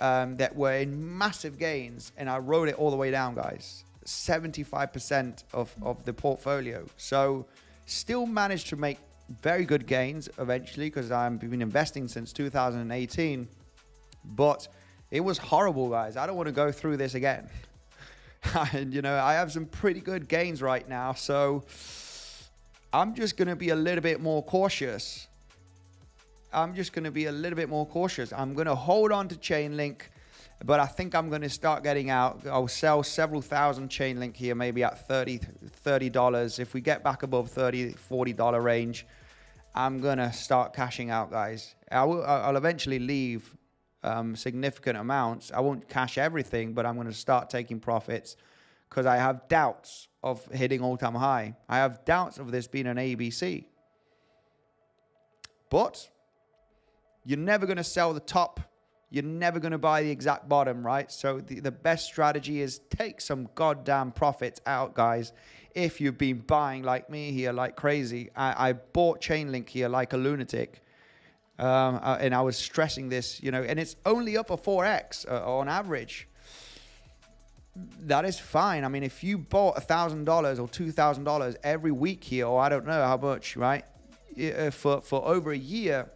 that were in massive gains, and I wrote it all the way down, guys. 75% of the portfolio. So still managed to make very good gains eventually, because I've been investing since 2018, but it was horrible, guys. I don't want to go through this again. And you know, I have some pretty good gains right now, so I'm just going to be a little bit more cautious. I'm going to hold on to Chainlink, but I think I'm going to start getting out. I'll sell several thousand Chainlink here, maybe at $30. If we get back above $40 range, I'm going to start cashing out, guys. I'll eventually leave significant amounts. I won't cash everything, but I'm going to start taking profits because I have doubts of hitting all-time high. I have doubts of this being an ABC. But you're never going to sell the top. You're never going to buy the exact bottom, right? So the best strategy is take some goddamn profits out, guys. If you've been buying like me here, like crazy. I bought Chainlink here like a lunatic. And I was stressing this, you know, and it's only up a 4x on average. That is fine. I mean, if you bought $1,000 or $2,000 every week here, or I don't know how much, right? For over a year,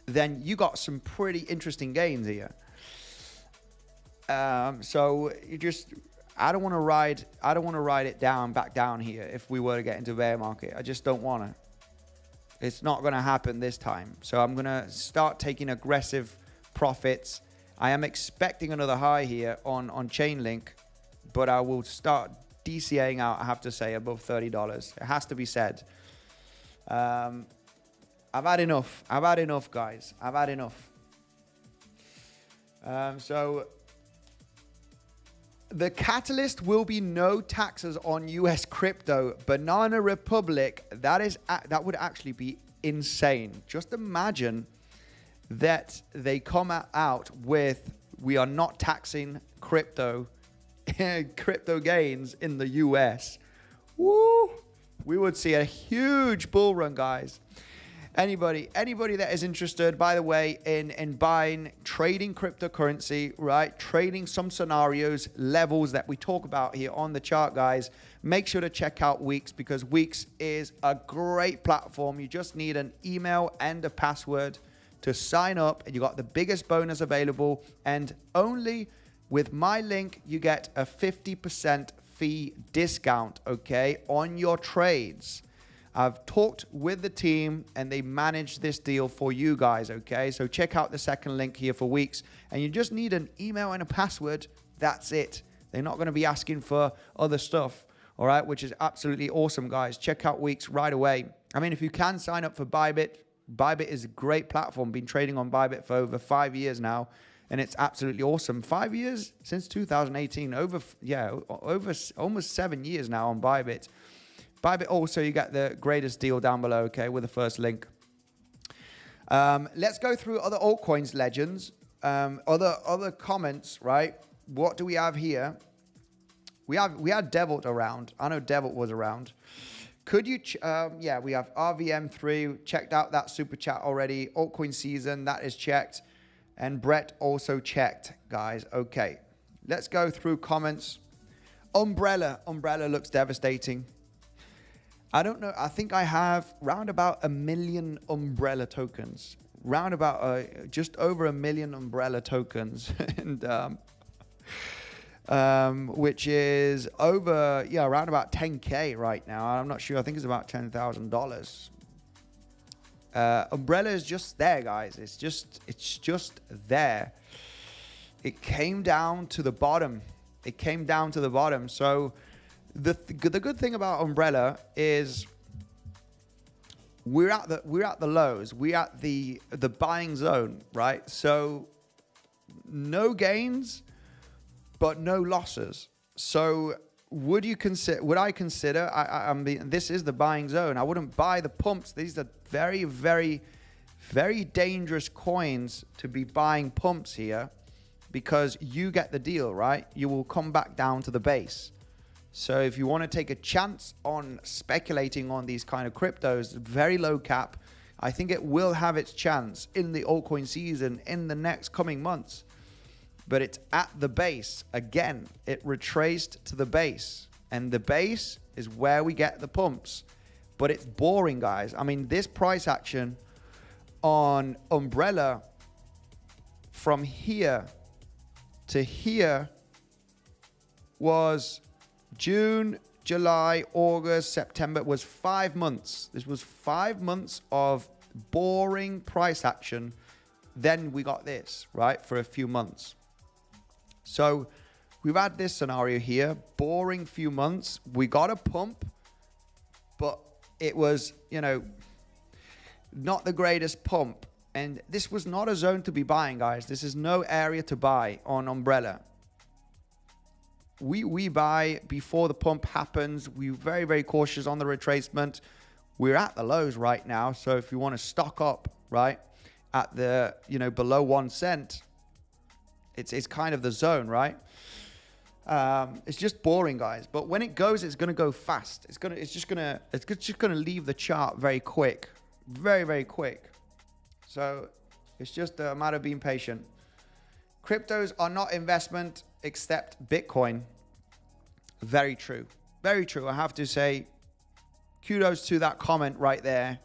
then you got some pretty interesting gains here. So you just, I don't want to ride it back down here if we were to get into a bear market. I just don't want to. It's not going to happen this time. So I'm going to start taking aggressive profits. I am expecting another high here on Chainlink, but I will start DCAing out, I have to say, above $30. It has to be said. I've had enough. I've had enough, guys. I've had enough. So the catalyst will be no taxes on US crypto. Banana Republic, that would actually be insane. Just imagine that they come out with, we are not taxing crypto gains in the US. Woo! We would see a huge bull run, guys. Anybody that is interested, by the way, in buying, trading cryptocurrency, right? Trading some scenarios, levels that we talk about here on the chart, guys. Make sure to check out Weeks, because Weeks is a great platform. You just need an email and a password to sign up, and you got the biggest bonus available. And only with my link, you get a 50% fee discount, okay, on your trades. I've talked with the team and they manage this deal for you guys, okay? So check out the second link here for Weeks, and you just need an email and a password. That's it. They're not going to be asking for other stuff, all right? Which is absolutely awesome, guys. Check out Weeks right away. I mean, if you can sign up for Bybit, Bybit is a great platform. Been trading on Bybit for over 5 years now, and it's absolutely awesome. 5 years since 2018, over almost 7 years now on Bybit. Bybit also, you get the greatest deal down below, okay, with the first link. Let's go through other altcoins legends, other comments, right? What do we have here? We had 𝗕𝗏𝘆 around. I know 𝗕𝗏𝘆 was around. Could you, yeah, we have RVM3, checked out that super chat already. Altcoin season, that is checked. And Brett also checked, guys. Okay, let's go through comments. Umbrella looks devastating. I don't know. I think I have round about 1 million Umbrella tokens. Round about just over 1 million Umbrella tokens. And which is over, yeah, around about 10K right now. I'm not sure. I think it's about $10,000. Umbrella is just there, guys. It's just there. It came down to the bottom. So the good thing about Umbrella is we're at the lows. We're at the buying zone, right? So no gains, but no losses. So would I consider, this is the buying zone. I wouldn't buy the pumps. These are very, very, very dangerous coins to be buying pumps here, because you get the deal, right? You will come back down to the base. So if you want to take a chance on speculating on these kind of cryptos, very low cap, I think it will have its chance in the altcoin season in the next coming months. But it's at the base. Again, it retraced to the base. And the base is where we get the pumps. But it's boring, guys. I mean, this price action on Umbrella from here to here was June, July, August, September. It was 5 months. This was 5 months of boring price action. Then we got this, right, for a few months. So we've had this scenario here, boring few months. We got a pump, but it was, you know, not the greatest pump. And this was not a zone to be buying, guys. This is no area to buy on Umbrella. We buy before the pump happens. We're very, very cautious on the retracement. We're at the lows right now. So if you want to stock up, right, at the, you know, below 1 cent, it's kind of the zone, right? It's just boring, guys. But when it goes, it's going to go fast. It's just going to leave the chart very quick, very, very quick. So it's just a matter of being patient. Cryptos are not investment except Bitcoin. Very true. Very true. I have to say, kudos to that comment right there.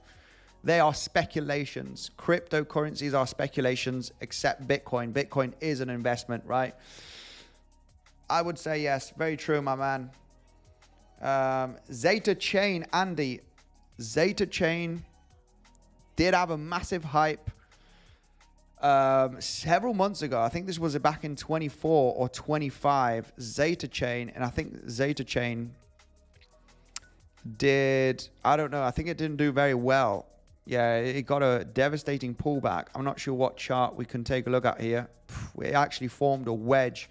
They are speculations. Cryptocurrencies are speculations except Bitcoin. Bitcoin is an investment, right? I would say yes. Very true, my man. Zeta Chain, Andy. Zeta Chain did have a massive hype several months ago. I think this was back in 24 or 25. Zeta Chain, and I think Zeta Chain did, I don't know, I think it didn't do very well. Yeah, it got a devastating pullback. I'm not sure what chart we can take a look at here. It actually formed a wedge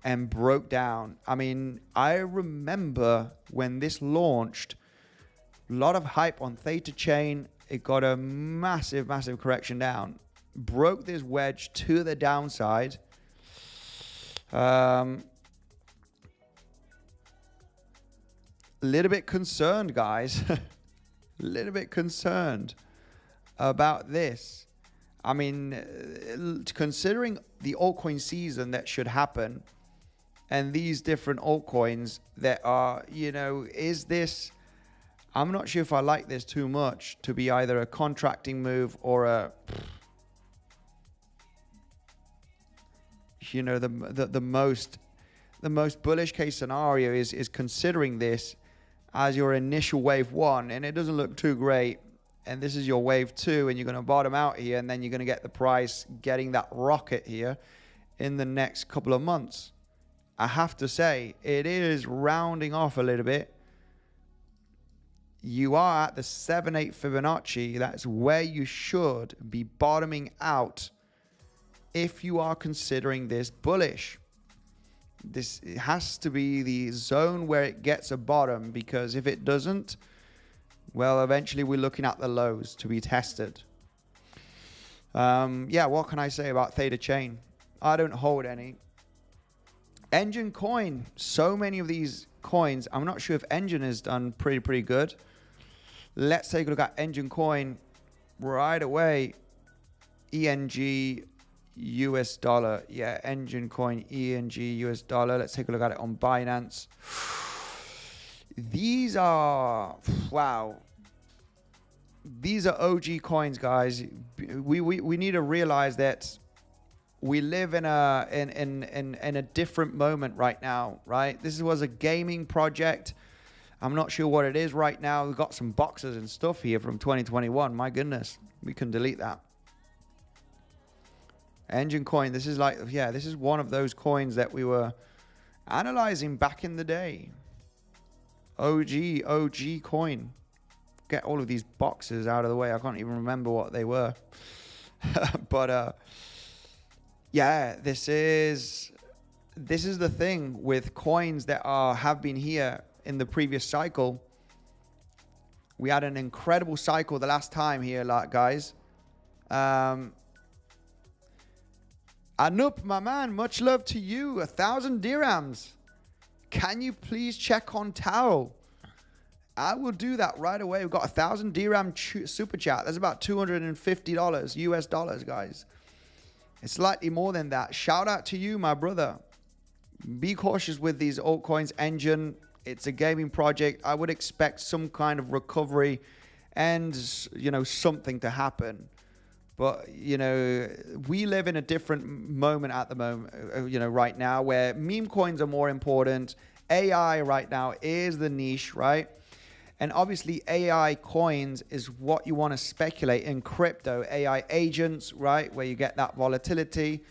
and broke down. I mean, I remember when this launched, a lot of hype on Theta Chain. It got a massive, massive correction down. Broke this wedge to the downside. A little bit concerned, guys. A little bit concerned about this. I mean, considering the altcoin season that should happen and these different altcoins that are, you know, is this, I'm not sure if I like this too much to be either a contracting move or a, you know, the most bullish case scenario is considering this as your initial wave 1, and it doesn't look too great. And this is your wave 2, and you're going to bottom out here, and then you're going to get the price getting that rocket here in the next couple of months. I have to say, it is rounding off a little bit. You are at the 7/8 Fibonacci. That's where you should be bottoming out if you are considering this bullish. This has to be the zone where it gets a bottom, because if it doesn't, well, eventually we're looking at the lows to be tested. Yeah, what can I say about Theta Chain? I don't hold any. Engine coin, so many of these coins. I'm not sure if Engine has done pretty good. Let's take a look at Engine coin right away. ENG US dollar. Yeah, Engine coin, ENG US dollar. Let's take a look at it on Binance. These are, wow. These are OG coins, guys. We need to realize that we live in a different moment right now, right? This was a gaming project. I'm not sure what it is right now. We've got some boxes and stuff here from 2021. My goodness, we can delete that. Engine coin, this is like, yeah, this is one of those coins that we were analyzing back in the day. OG coin. Get all of these boxes out of the way. I can't even remember what they were. But yeah, this is this is the thing with coins that have been here in the previous cycle. We had an incredible cycle the last time here, like, guys. Anup, my man, much love to you. 1,000 dirhams. Can you please check on 𝗬𝗨? I will do that right away. We've got 1,000 dirham super chat. That's about $250 US dollars, guys. It's slightly more than that. Shout out to you, my brother. Be cautious with these altcoins. Engine, it's a gaming project. I would expect some kind of recovery and, you know, something to happen. But, you know, we live in a different moment at the moment, you know, right now, where meme coins are more important. AI right now is the niche, right? And obviously AI coins is what you want to speculate in crypto. AI agents, right? Where you get that volatility.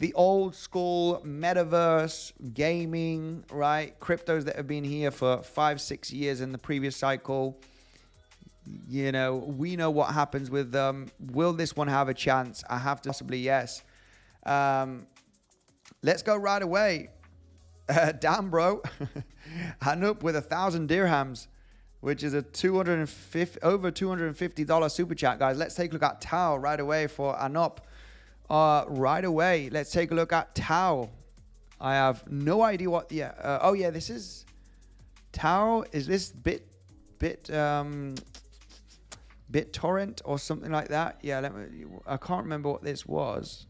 The old school metaverse, gaming, right? Cryptos that have been here for 5-6 years in the previous cycle. You know, we know what happens with them. Will this one have a chance? I have to possibly yes. Let's go right away. Damn, bro. Anup with 1,000 dirhams, which is a over $250 super chat, guys. Let's take a look at 𝗬𝗨 right away for Anup. Right away, let's take a look at 𝗬𝗨. I have no idea what. Yeah. Oh yeah, this is 𝗬𝗨. Is this BitTorrent or something like that? Yeah. I can't remember what this was.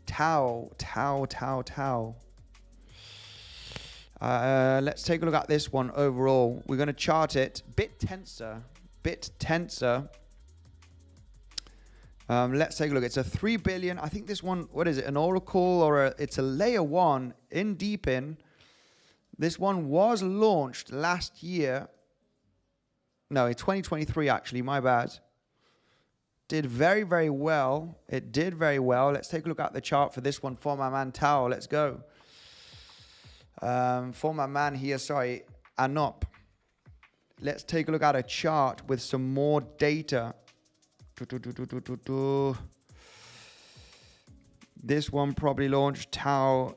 𝗬𝗨. Let's take a look at this one overall. We're going to chart it. Bittensor. Let's take a look. It's a 3 billion. I think this one, what is it? An Oracle or it's a layer 1 in Deepin. This one was launched last year. No, in 2023 actually, my bad. Did very, very well. It did very well. Let's take a look at the chart for this one for my man 𝗬𝗨. Let's go. For my man here, sorry, Anup. Let's take a look at a chart with some more data. This one probably launched 𝗬𝗨.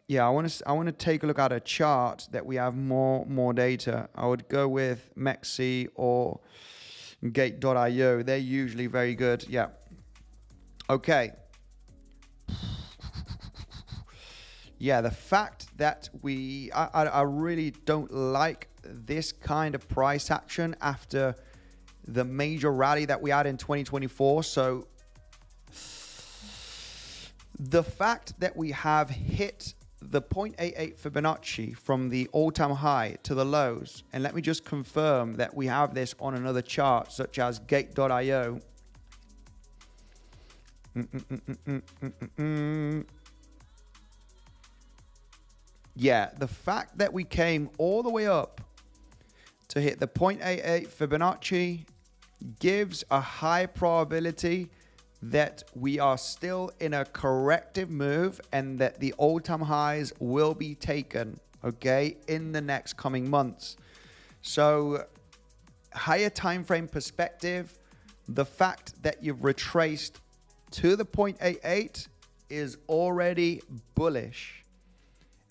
Yeah, I want to take a look at a chart that we have more data. I would go with 𝗬𝗫 or Gate.io. They're usually very good. Yeah. Okay. Yeah, the fact that I really don't like this kind of price action after the major rally that we had in 2024. So the fact that we have hit the 0.88 Fibonacci from the all-time high to the lows, and let me just confirm that we have this on another chart such as Gate.io. Yeah, the fact that we came all the way up to hit the 0.88 Fibonacci gives a high probability that we are still in a corrective move and that the all-time highs will be taken, okay, in the next coming months. So higher time frame perspective, the fact that you've retraced to the 0.88 is already bullish.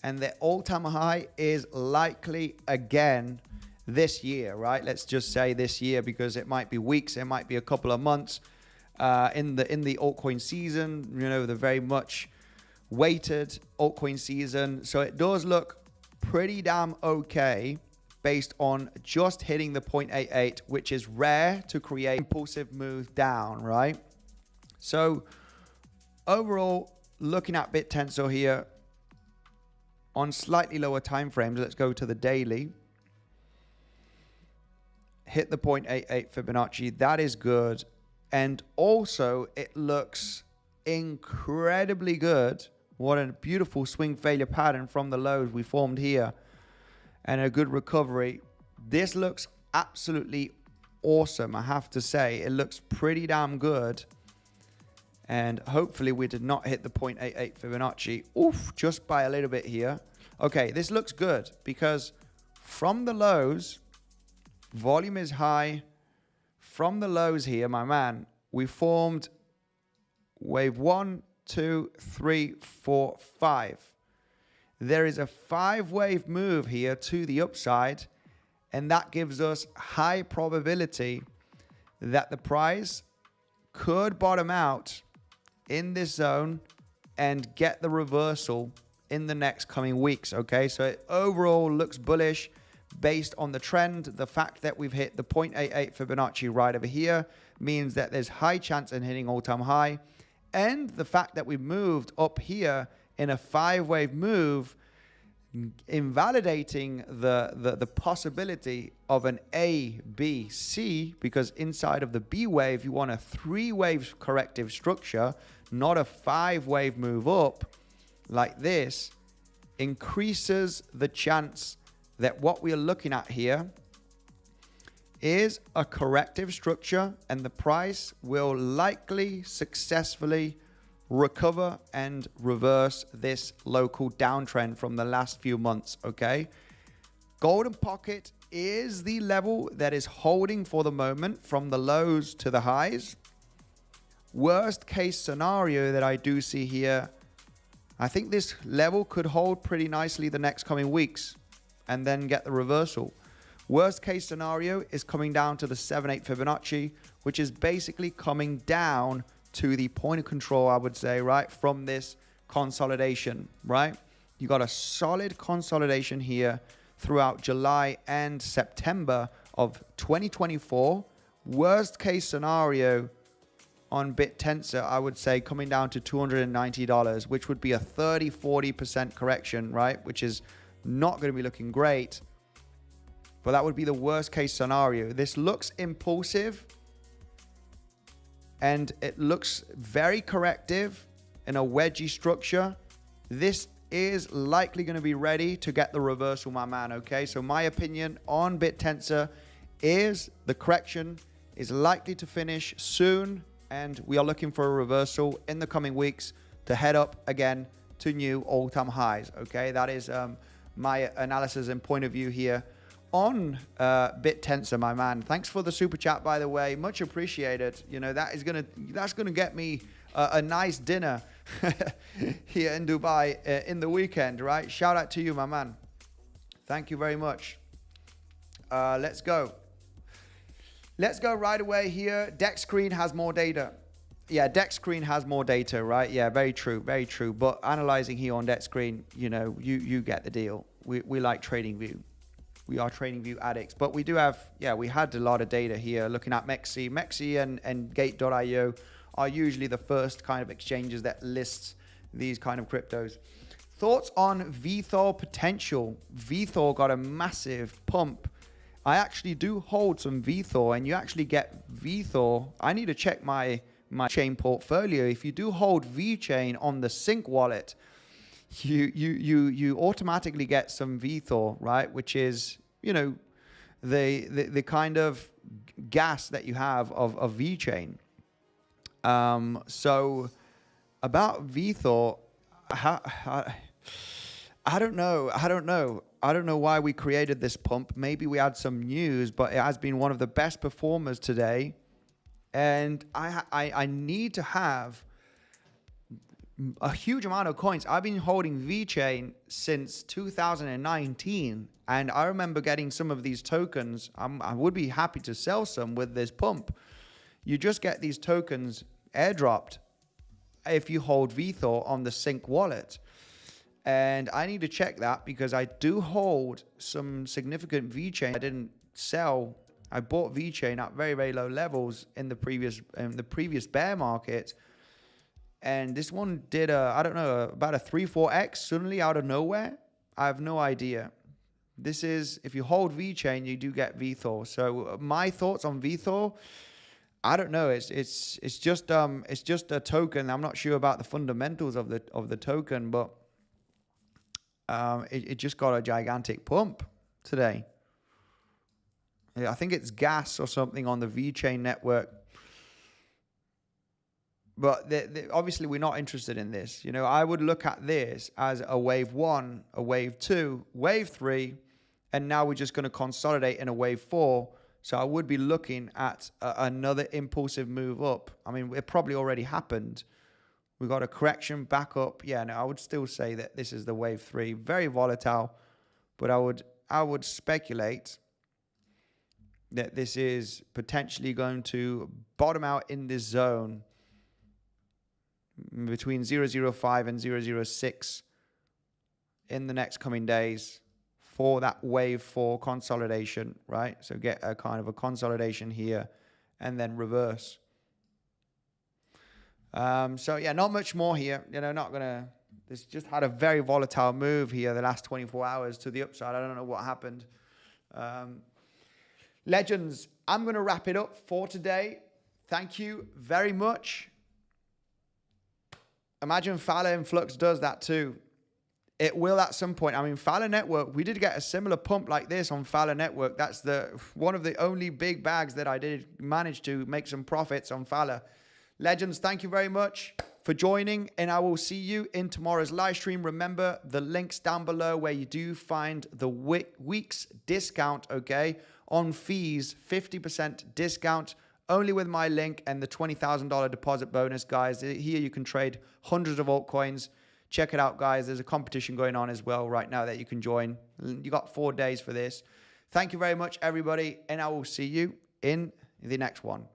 And the all-time high is likely again this year, right? Let's just say this year, because it might be weeks, it might be a couple of months in the altcoin season, you know, the very much weighted altcoin season. So it does look pretty damn okay based on just hitting the 0.88, which is rare to create impulsive move down, right? So overall, looking at Bittensor here, on slightly lower time frames, let's go to the daily. Hit the 0.88 Fibonacci. That is good. And also, it looks incredibly good. What a beautiful swing failure pattern from the lows we formed here. And a good recovery. This looks absolutely awesome, I have to say. It looks pretty damn good. And hopefully we did not hit the 0.88 Fibonacci. Oof, just by a little bit here. Okay, this looks good because from the lows, volume is high. From the lows here, my man, we formed wave 1, 2, 3, 4, 5. There is a 5-wave move here to the upside, and that gives us high probability that the price could bottom out in this zone and get the reversal in the next coming weeks. Okay, so it overall looks bullish based on the trend. The fact that we've hit the 0.88 Fibonacci right over here means that there's high chance in hitting all-time high, and the fact that we moved up here in a 5-wave move, invalidating the possibility of an A, B, C, because inside of the B wave, you want a 3-wave corrective structure, not a 5-wave move up like this, increases the chance that what we are looking at here is a corrective structure, and the price will likely successfully recover and reverse this local downtrend from the last few months. Okay, golden pocket is the level that is holding for the moment from the lows to the highs. Worst case scenario that I do see here, I think this level could hold pretty nicely the next coming weeks and then get the reversal. Worst case scenario is coming down to the 7/8 Fibonacci, which is basically coming down to the point of control, I would say, right, from this consolidation, right? You got a solid consolidation here throughout July and September of 2024. Worst case scenario on Bittensor, I would say coming down to $290, which would be a 30-40% correction, right? Which is not going to be looking great, but that would be the worst case scenario. This looks impulsive, and it looks very corrective in a wedgie structure. This is likely going to be ready to get the reversal, my man. Okay, so my opinion on Bittensor is the correction is likely to finish soon, and we are looking for a reversal in the coming weeks to head up again to new all-time highs. Okay, that is my analysis and point of view here on Bittensor, my man. Thanks for the super chat, by the way, much appreciated. You know, that's gonna get me a nice dinner here in Dubai in the weekend, right? Shout out to you, my man. Thank you very much. Let's go right away here. Deck screen has more data. Yeah, deck screen has more data, right? Yeah, very true, very true. But analyzing here on deck screen, you know, you get the deal. We like Tradingview. We are Tradingview addicts, but we do have, yeah, we had a lot of data here looking at 𝗬𝗫. 𝗬𝗫 and Gate.io are usually the first kind of exchanges that lists these kind of cryptos. Thoughts on VeThor potential? VeThor got a massive pump. I actually do hold some VeThor, and you actually get VeThor. I need to check my chain portfolio. If you do hold Vechain on the Sync wallet, you automatically get some VeThor, right? Which is, you know, the kind of gas that you have of Vechain. So about VeThor, I don't know why we created this pump. Maybe we had some news, but it has been one of the best performers today. And I need to have a huge amount of coins. I've been holding Vechain since 2019, and I remember getting some of these tokens. I would be happy to sell some with this pump. You just get these tokens airdropped if you hold VeThor on the Sync wallet. And I need to check that because I do hold some significant Vechain I didn't sell. I bought Vechain at very, very low levels in the previous bear market. And this one did I don't know, about a 3-4x suddenly out of nowhere. I have no idea. This is, if you hold Vechain, you do get VeThor. So my thoughts on VeThor, I don't know. It's just a token. I'm not sure about the fundamentals of the token, but it just got a gigantic pump today. I think it's gas or something on the Vechain network. But obviously, we're not interested in this. You know, I would look at this as a wave 1, a wave 2, wave 3, and now we're just going to consolidate in a wave 4. So I would be looking at another impulsive move up. I mean, it probably already happened, We got a correction back up. Yeah, no, I would still say that this is the wave 3. Very volatile, but I would speculate that this is potentially going to bottom out in this zone between 0.05 and 0.06 in the next coming days for that wave 4 consolidation, right? So get a kind of a consolidation here and then reverse. So yeah, not much more here. You know, not gonna. This just had a very volatile move here the last 24 hours to the upside. I don't know what happened. Legends, I'm gonna wrap it up for today. Thank you very much. Imagine 𝗬𝗏 and Flux does that too. It will at some point. I mean, 𝗬𝗏 Network, we did get a similar pump like this on 𝗬𝗏 Network. That's one of the only big bags that I did manage to make some profits on 𝗬𝗏. Legends, thank you very much for joining, and I will see you in tomorrow's live stream. Remember the links down below where you do find the week's discount, okay, on fees, 50% discount, only with my link and the $20,000 deposit bonus, guys. Here you can trade hundreds of altcoins. Check it out, guys. There's a competition going on as well right now that you can join. You got 4 days for this. Thank you very much, everybody, and I will see you in the next one.